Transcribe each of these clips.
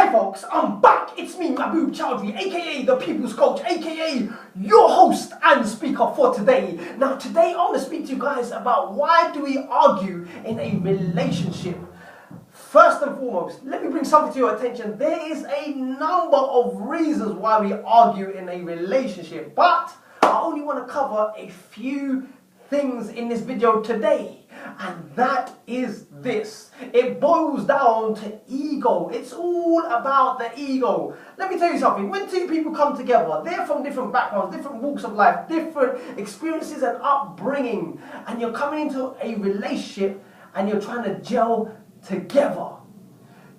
Hi folks, I'm back. It's me, Mahbub Chowdhury, aka the People's Coach, aka your host and speaker for today. Now today I want to speak to you guys about why do we argue in a relationship. First and foremost, let me bring something to your attention. There is a number of reasons why we argue in a relationship, but I only want to cover a few things in this video today, and that is this. It boils down to ego. It's all about the ego. Let me tell you something. When two people come together, they're from different backgrounds, different walks of life, different experiences and upbringing, and you're coming into a relationship and you're trying to gel together.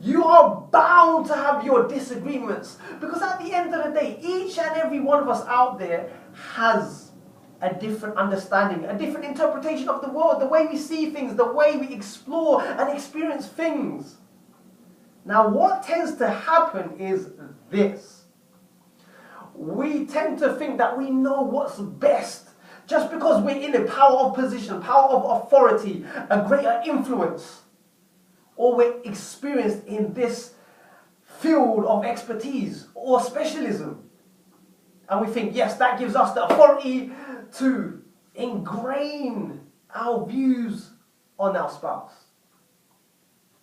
You are bound to have your disagreements, because at the end of the day, each and every one of us out there has a different understanding, a different interpretation of the world, the way we see things, the way we explore and experience things. Now, what tends to happen is this. We tend to think that we know what's best just because we're in a power of position, power of authority, a greater influence, or we're experienced in this field of expertise or specialism. And we think, yes, that gives us the authority to ingrain our views on our spouse.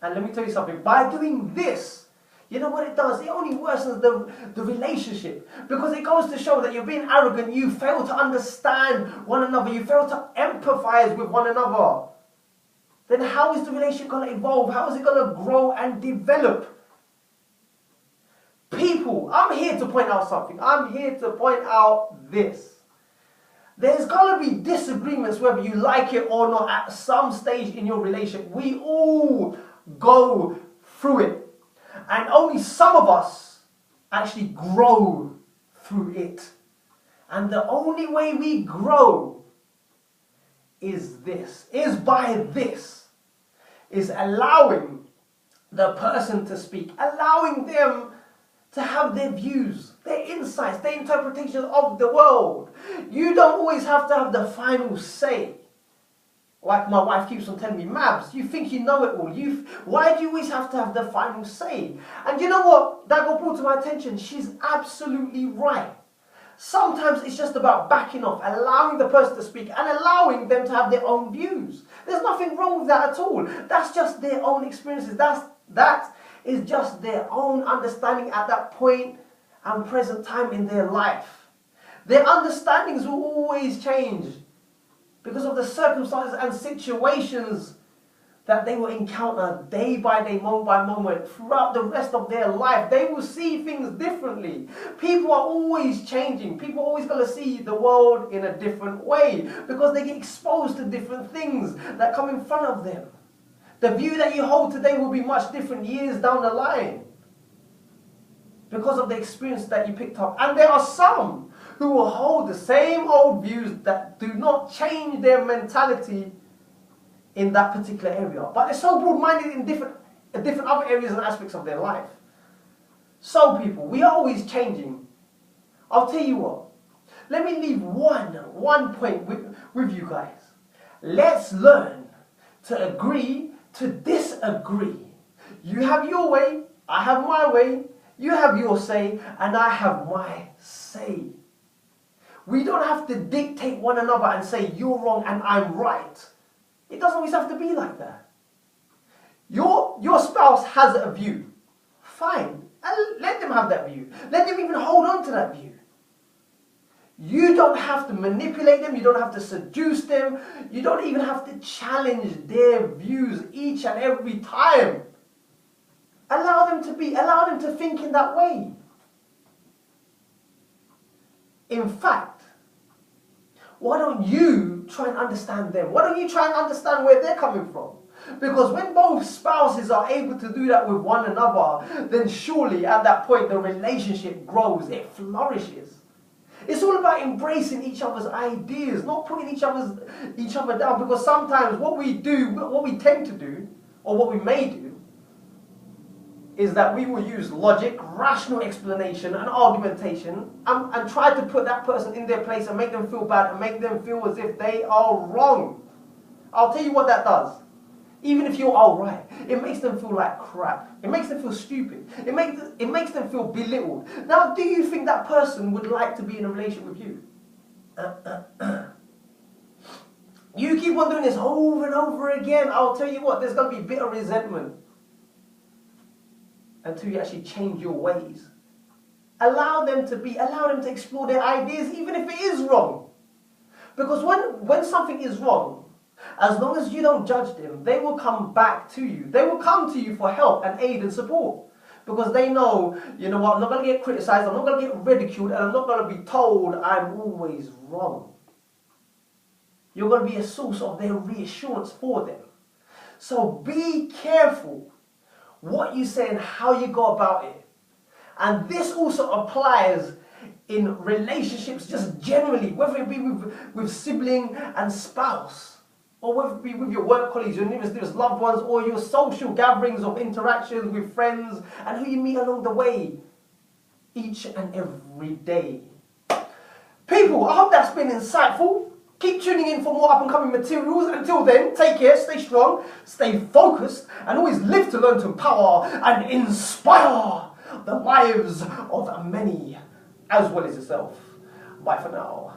And let me tell you something, by doing this, you know what it does? It only worsens the relationship, because it goes to show that you're being arrogant, you fail to understand one another, you fail to empathize with one another. Then how is the relationship going to evolve? How is it going to grow and develop? People, I'm here to point out something. I'm here to point out this. There's going to be disagreements whether you like it or not at some stage in your relationship. We all go through it. And only some of us actually grow through it. And the only way we grow is by allowing the person to speak, allowing them to have their views, their insights, their interpretations of the world. You don't always have to have the final say. Like my wife keeps on telling me, Mabs, you think you know it all. Why do you always have to have the final say? And you know what? That got brought to my attention. She's absolutely right. Sometimes it's just about backing off, allowing the person to speak and allowing them to have their own views. There's nothing wrong with that at all. That's just their own experiences. That is just their own understanding at that point and present time in their life. Their understandings will always change because of the circumstances and situations that they will encounter day by day, moment by moment, throughout the rest of their life. They will see things differently. People are always changing. People are always going to see the world in a different way because they get exposed to different things that come in front of them. The view that you hold today will be much different years down the line because of the experience that you picked up. And there are some who will hold the same old views that do not change their mentality in that particular area. But they're so broad-minded in different other areas and aspects of their life. So people, we are always changing. I'll tell you what. Let me leave one point with you guys. Let's learn to agree to disagree. You have your way, I have my way, you have your say, and I have my say. We don't have to dictate one another and say you're wrong and I'm right. It doesn't always have to be like that. Your spouse has a view. Fine. And let them have that view. Let them even hold on to that view. You don't have to manipulate them. You don't have to seduce them. You don't even have to challenge their views each and every time. Allow them to think in that way. In fact, why don't you try and understand them? Why don't you try and understand where they're coming from? Because when both spouses are able to do that with one another, then surely at that point the relationship grows, it flourishes. It's all about embracing each other's ideas, not putting each other down. Because sometimes what we tend to do, or what we may do, is that we will use logic, rational explanation and argumentation and try to put that person in their place and make them feel bad and make them feel as if they are wrong. I'll tell you what that does. Even if you're alright, it makes them feel like crap. It makes them feel stupid. It makes them feel belittled. Now, do you think that person would like to be in a relationship with you? You keep on doing this over and over again, I'll tell you what, there's going to be bitter resentment until you actually change your ways. Allow them to explore their ideas, even if it is wrong. Because when something is wrong, as long as you don't judge them, they will come back to you. They will come to you for help and aid and support. Because they know, you know what, I'm not going to get criticized, I'm not going to get ridiculed, and I'm not going to be told I'm always wrong. You're going to be a source of their reassurance for them. So be careful what you say and how you go about it. And this also applies in relationships just generally, whether it be with sibling and spouse, or whether it be with your work colleagues, your nearest loved ones, or your social gatherings of interactions with friends and who you meet along the way each and every day. People, I hope that's been insightful. Keep tuning in for more up-and-coming materials. Until then, take care, stay strong, stay focused, and always live to learn to empower and inspire the lives of many, as well as yourself. Bye for now.